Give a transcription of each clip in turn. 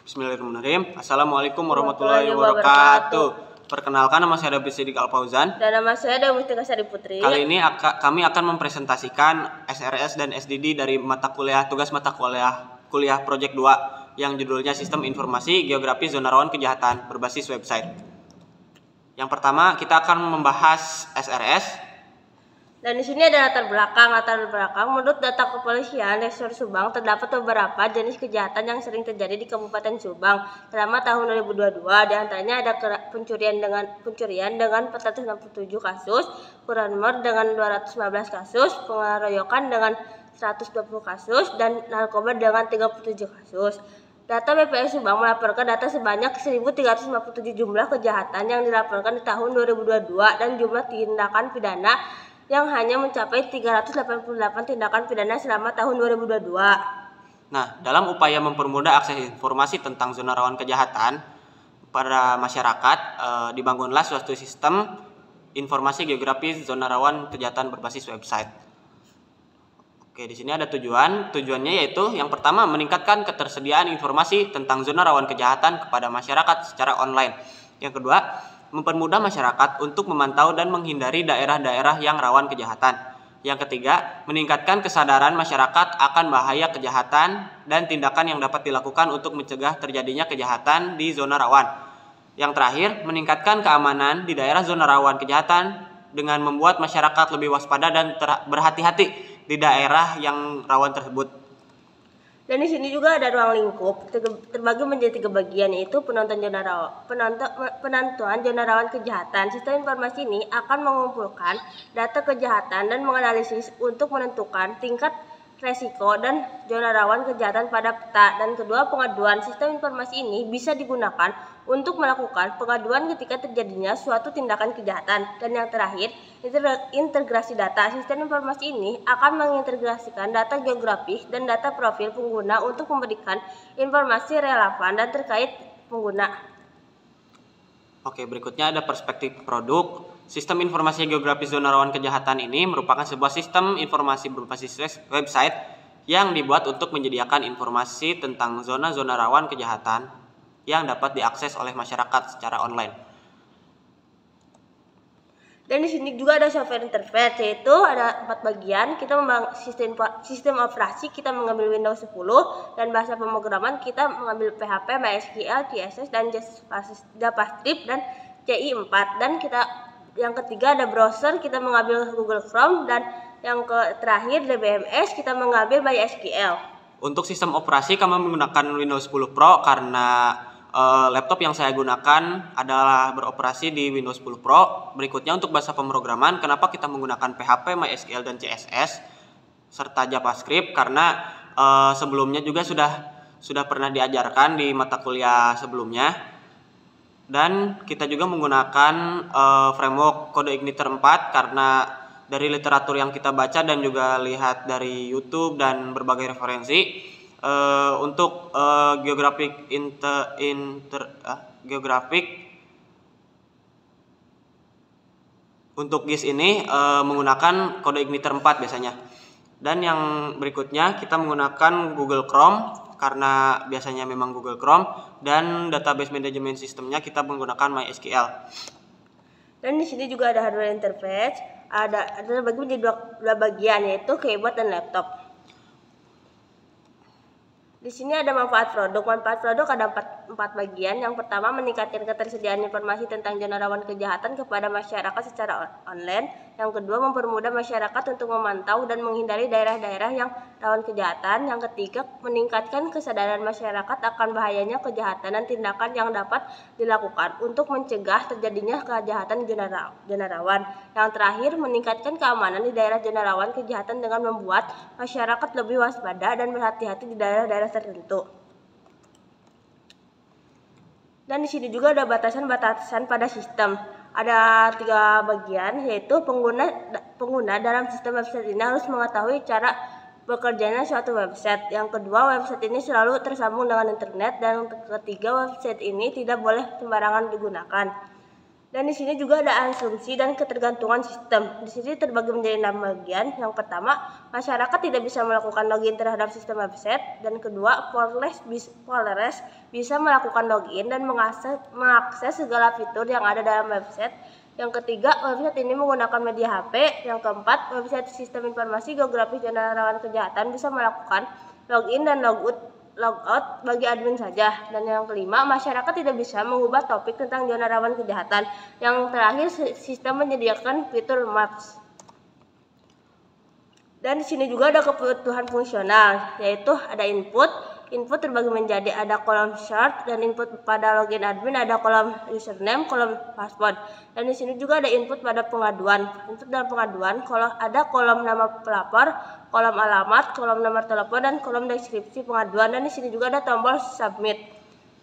Bismillahirrahmanirrahim. Assalamualaikum warahmatullahi wabarakatuh. Perkenalkan, nama saya David Sidik Alfauzan. Dan nama saya Mustika Sari Putri. Kali ini kami akan mempresentasikan SRS dan SDD dari tugas mata kuliah Project 2 yang judulnya Sistem Informasi Geografi Zona Rawan Kejahatan berbasis website. Yang pertama, kita akan membahas SRS. Dan di sini ada latar belakang. Menurut data kepolisian Resor Subang, terdapat beberapa jenis kejahatan yang sering terjadi di Kabupaten Subang selama tahun 2022. Di antaranya ada pencurian dengan 467 kasus, curanmor dengan 215 kasus, pengeroyokan dengan 120 kasus, dan narkoba dengan 37 kasus. Data BPS Subang melaporkan data sebanyak 1.357 jumlah kejahatan yang dilaporkan di tahun 2022 dan jumlah tindakan pidana yang hanya mencapai 388 tindakan pidana selama tahun 2022. Nah, dalam upaya mempermudah akses informasi tentang zona rawan kejahatan pada masyarakat, dibangunlah suatu sistem informasi geografi zona rawan kejahatan berbasis website. Oke, di sini ada tujuannya yaitu yang pertama, meningkatkan ketersediaan informasi tentang zona rawan kejahatan kepada masyarakat secara online. Yang kedua, mempermudah masyarakat untuk memantau dan menghindari daerah-daerah yang rawan kejahatan. Yang ketiga, meningkatkan kesadaran masyarakat akan bahaya kejahatan dan tindakan yang dapat dilakukan untuk mencegah terjadinya kejahatan di zona rawan. Yang terakhir, meningkatkan keamanan di daerah zona rawan kejahatan dengan membuat masyarakat lebih waspada dan berhati-hati di daerah yang rawan tersebut. Dan di sini juga ada ruang lingkup terbagi menjadi 3 bagian, yaitu penentuan zona rawan kejahatan. Sistem informasi ini akan mengumpulkan data kejahatan dan menganalisis untuk menentukan tingkat resiko dan zona rawan kejahatan pada peta. Dan kedua, pengaduan. Sistem informasi ini bisa digunakan untuk melakukan pengaduan ketika terjadinya suatu tindakan kejahatan. Dan yang terakhir, integrasi data. Sistem informasi ini akan mengintegrasikan data geografis dan data profil pengguna untuk memberikan informasi relevan dan terkait pengguna. Oke, berikutnya ada perspektif produk. Sistem informasi geografis zona rawan kejahatan ini merupakan sebuah sistem informasi berbasis website yang dibuat untuk menyediakan informasi tentang zona-zona rawan kejahatan yang dapat diakses oleh masyarakat secara online. Dan di sini juga ada software interface, yaitu ada 4 bagian. Kita membangun sistem operasi, kita mengambil Windows 10, dan bahasa pemrograman kita mengambil PHP, MySQL, CSS, dan JavaScript dan CI4. Dan yang ketiga ada browser, kita mengambil Google Chrome, dan yang terakhir DBMS, kita mengambil MySQL. Untuk sistem operasi kami menggunakan Windows 10 Pro karena laptop yang saya gunakan adalah beroperasi di Windows 10 Pro. Berikutnya untuk bahasa pemrograman, kenapa kita menggunakan PHP, MySQL, dan CSS serta JavaScript? Karena sebelumnya juga sudah pernah diajarkan di mata kuliah sebelumnya. Dan kita juga menggunakan framework CodeIgniter 4 karena dari literatur yang kita baca dan juga lihat dari YouTube dan berbagai referensi, untuk geografik untuk GIS ini menggunakan CodeIgniter 4 biasanya. Dan yang berikutnya kita menggunakan Google Chrome karena biasanya memang Google Chrome, dan database management sistemnya kita menggunakan MySQL. Dan di sini juga ada hardware interface, ada bagi menjadi dua bagian, yaitu keyboard dan laptop. Di sini ada manfaat produk. Manfaat produk ada 4 bagian. Yang pertama, meningkatkan ketersediaan informasi tentang zona rawan kejahatan kepada masyarakat secara online. Yang kedua, mempermudah masyarakat untuk memantau dan menghindari daerah-daerah yang rawan kejahatan. Yang ketiga, meningkatkan kesadaran masyarakat akan bahayanya kejahatan dan tindakan yang dapat dilakukan untuk mencegah terjadinya kejahatan di zona rawan. Yang terakhir, meningkatkan keamanan di daerah zona rawan kejahatan dengan membuat masyarakat lebih waspada dan berhati-hati di daerah-daerah tertentu. Dan di sini juga ada batasan-batasan pada sistem. Ada 3 bagian, yaitu pengguna dalam sistem website ini harus mengetahui cara bekerjanya suatu website. Yang kedua, website ini selalu tersambung dengan internet. Dan yang ketiga, website ini tidak boleh sembarangan digunakan. Dan di sini juga ada asumsi dan ketergantungan sistem. Di sini terbagi menjadi 6 bagian. Yang pertama, masyarakat tidak bisa melakukan login terhadap sistem website. Dan kedua, Polres bisa melakukan login dan mengakses segala fitur yang ada dalam website. Yang ketiga, website ini menggunakan media HP. Yang keempat, website sistem informasi geografis zona rawan kejahatan bisa melakukan login dan logout bagi admin saja. Dan yang kelima, masyarakat tidak bisa mengubah topik tentang zona rawan kejahatan. Yang terakhir, sistem menyediakan fitur maps. Dan di sini juga ada kebutuhan fungsional, yaitu ada input. Input terbagi menjadi ada kolom short, dan input pada login admin ada kolom username, kolom password. Dan di sini juga ada input pada pengaduan. Input dalam pengaduan ada kolom nama pelapor, kolom alamat, kolom nomor telepon, dan kolom deskripsi pengaduan. Dan di sini juga ada tombol submit.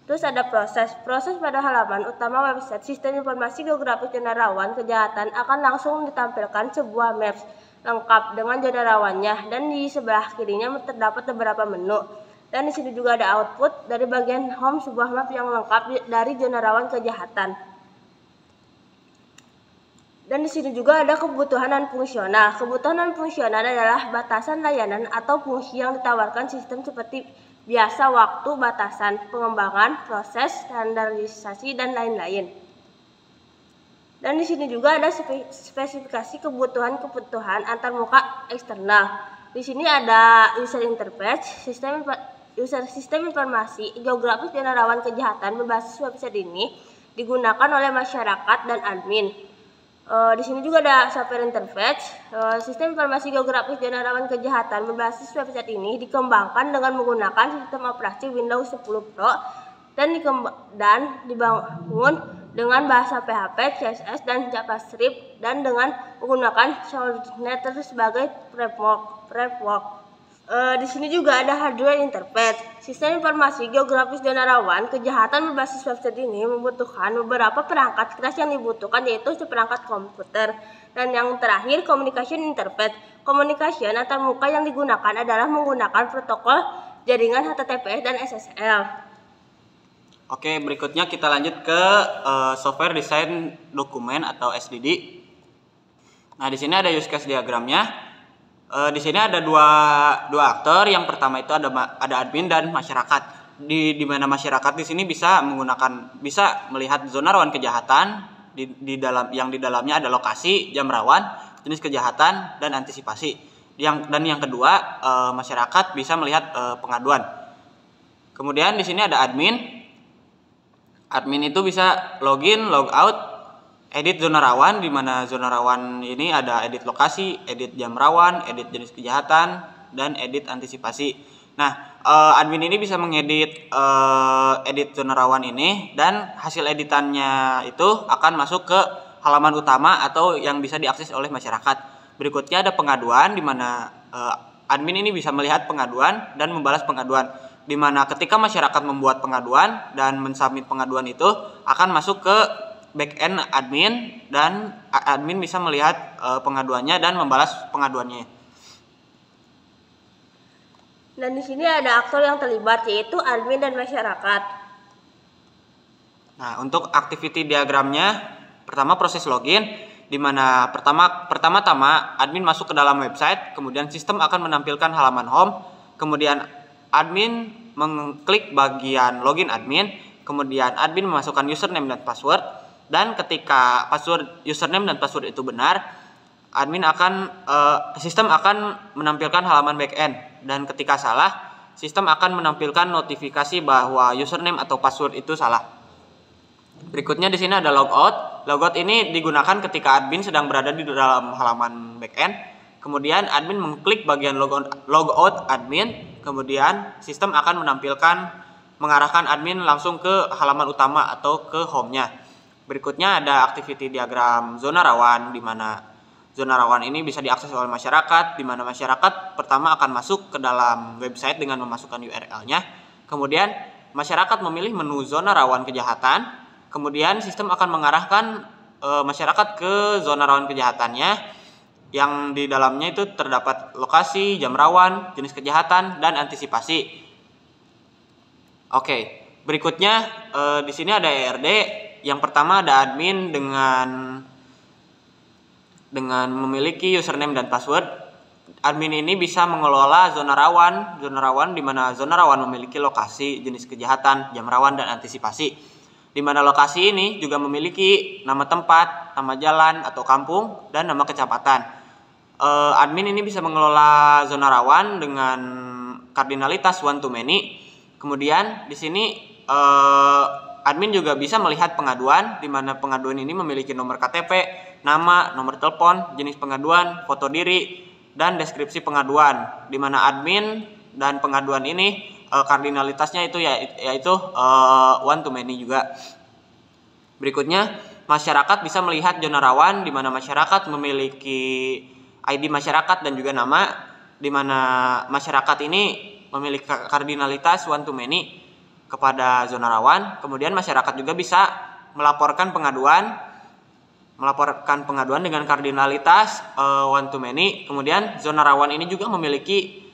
Terus ada proses pada halaman utama website sistem informasi geografis zona rawan kejahatan akan langsung ditampilkan sebuah maps lengkap dengan zona rawannya, dan di sebelah kirinya terdapat beberapa menu. Dan di sini juga ada output dari bagian home sebuah map yang lengkap dari zona rawan kejahatan. Dan di sini juga ada kebutuhan non fungsional. Kebutuhan non fungsional adalah batasan layanan atau fungsi yang ditawarkan sistem seperti biasa waktu, batasan, pengembangan, proses, standarisasi, dan lain-lain. Dan di sini juga ada spesifikasi kebutuhan antarmuka eksternal. Di sini ada user interface, sistem informasi geografis zona rawan kejahatan berbasis website ini digunakan oleh masyarakat dan admin. Di sini juga ada software interface. Sistem informasi geografis zona rawan kejahatan berbasis website ini dikembangkan dengan menggunakan sistem operasi Windows 10 Pro dan dibangun dengan bahasa PHP, CSS, dan JavaScript, dan dengan menggunakan SolidNet sebagai framework. Di sini juga ada hardware interface. Sistem informasi geografis zona rawan kejahatan berbasis website ini membutuhkan beberapa perangkat keras yang dibutuhkan, yaitu seperangkat komputer. Dan yang terakhir, communication interface. Communication antarmuka yang digunakan adalah menggunakan protokol jaringan HTTPS dan SSL. Oke, berikutnya kita lanjut ke software desain dokumen atau SDD. Nah, di sini ada use case diagramnya. Di sini ada dua aktor. Yang pertama itu ada admin dan masyarakat. Di mana masyarakat di sini bisa melihat zona rawan kejahatan di dalamnya ada lokasi, jam rawan, jenis kejahatan, dan antisipasi. Dan yang kedua, masyarakat bisa melihat pengaduan. Kemudian di sini ada admin. Admin itu bisa login, log out, edit zona rawan, di mana zona rawan ini ada edit lokasi, edit jam rawan, edit jenis kejahatan, dan edit antisipasi. Nah, admin ini bisa mengedit edit zona rawan ini, dan hasil editannya itu akan masuk ke halaman utama atau yang bisa diakses oleh masyarakat. Berikutnya ada pengaduan, di mana admin ini bisa melihat pengaduan dan membalas pengaduan, di mana ketika masyarakat membuat pengaduan dan mensubmit pengaduan itu akan masuk ke backend admin, dan admin bisa melihat pengaduannya dan membalas pengaduannya. Dan di sini ada aktor yang terlibat, yaitu admin dan masyarakat. Nah, untuk activity diagramnya, pertama proses login, di mana pertama-tama admin masuk ke dalam website, kemudian sistem akan menampilkan halaman home, kemudian admin mengklik bagian login admin, kemudian admin memasukkan username dan password, dan ketika username dan password itu benar, sistem akan menampilkan halaman backend, dan ketika salah, sistem akan menampilkan notifikasi bahwa username atau password itu salah. Berikutnya di sini ada logout. Logout ini digunakan ketika admin sedang berada di dalam halaman backend. Kemudian admin mengklik bagian logout admin, kemudian sistem akan mengarahkan admin langsung ke halaman utama atau ke home-nya. Berikutnya ada activity diagram zona rawan, di mana zona rawan ini bisa diakses oleh masyarakat, di mana masyarakat pertama akan masuk ke dalam website dengan memasukkan URL-nya. Kemudian masyarakat memilih menu zona rawan kejahatan, kemudian sistem akan mengarahkan masyarakat ke zona rawan kejahatannya, yang di dalamnya itu terdapat lokasi, jam rawan, jenis kejahatan, dan antisipasi. Oke, berikutnya di sini ada ERD. yang pertama ada admin dengan memiliki username dan password. Admin ini bisa mengelola zona rawan di mana zona rawan memiliki lokasi, jenis kejahatan, jam rawan, dan antisipasi. Di mana lokasi ini juga memiliki nama tempat, nama jalan atau kampung, dan nama kecamatan. Admin ini bisa mengelola zona rawan dengan kardinalitas one to many. Kemudian di sini admin juga bisa melihat pengaduan, di mana pengaduan ini memiliki nomor KTP, nama, nomor telepon, jenis pengaduan, foto diri, dan deskripsi pengaduan. Di mana admin dan pengaduan ini kardinalitasnya itu yaitu one to many juga. Berikutnya, masyarakat bisa melihat zona rawan, di mana masyarakat memiliki ID masyarakat dan juga nama, di mana masyarakat ini memiliki kardinalitas one to many kepada zona rawan. Kemudian masyarakat juga bisa melaporkan pengaduan dengan kardinalitas one to many. Kemudian zona rawan ini juga memiliki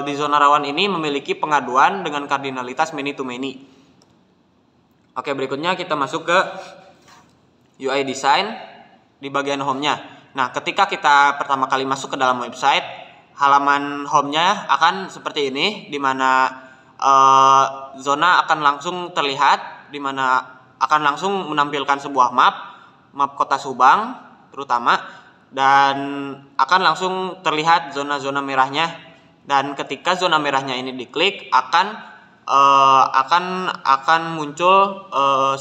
di zona rawan ini memiliki pengaduan dengan kardinalitas many to many. Oke, berikutnya kita masuk ke UI design di bagian home-nya. Nah, ketika kita pertama kali masuk ke dalam website, halaman home-nya akan seperti ini, di mana zona akan langsung terlihat, di mana akan langsung menampilkan sebuah map Kota Subang terutama, dan akan langsung terlihat zona-zona merahnya. Dan ketika zona merahnya ini diklik, akan muncul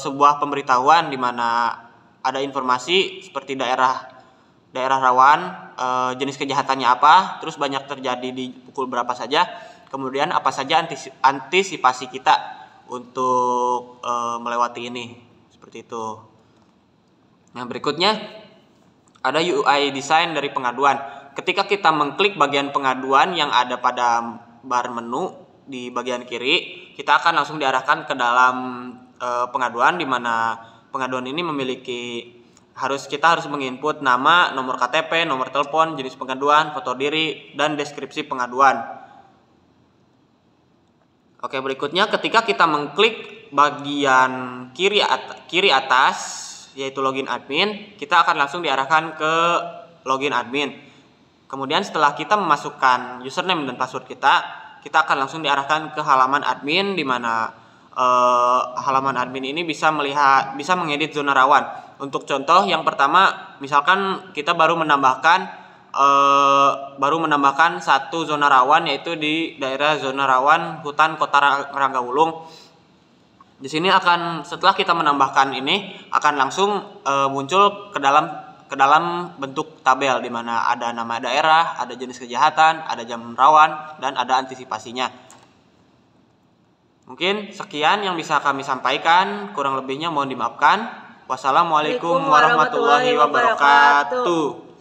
sebuah pemberitahuan di mana ada informasi seperti daerah rawan, jenis kejahatannya apa, terus banyak terjadi di pukul berapa saja, kemudian apa saja antisipasi kita untuk melewati ini, seperti itu. Nah, berikutnya ada UI design dari pengaduan. Ketika kita mengklik bagian pengaduan yang ada pada bar menu di bagian kiri, kita akan langsung diarahkan ke dalam pengaduan, di mana pengaduan ini kita harus menginput nama, nomor KTP, nomor telepon, jenis pengaduan, foto diri, dan deskripsi pengaduan. Oke, berikutnya ketika kita mengklik bagian kiri atas yaitu login admin, kita akan langsung diarahkan ke login admin. Kemudian setelah kita memasukkan username dan password kita akan langsung diarahkan ke halaman admin, di mana halaman admin ini bisa mengedit zona rawan. Untuk contoh yang pertama, misalkan kita baru menambahkan satu zona rawan, yaitu di daerah zona rawan hutan Kota Ranggawulung. Di sini setelah kita menambahkan ini akan langsung muncul ke dalam bentuk tabel, di mana ada nama daerah, ada jenis kejahatan, ada jam rawan, dan ada antisipasinya. Mungkin sekian yang bisa kami sampaikan, kurang lebihnya mohon dimaafkan. Wassalamualaikum warahmatullahi wabarakatuh.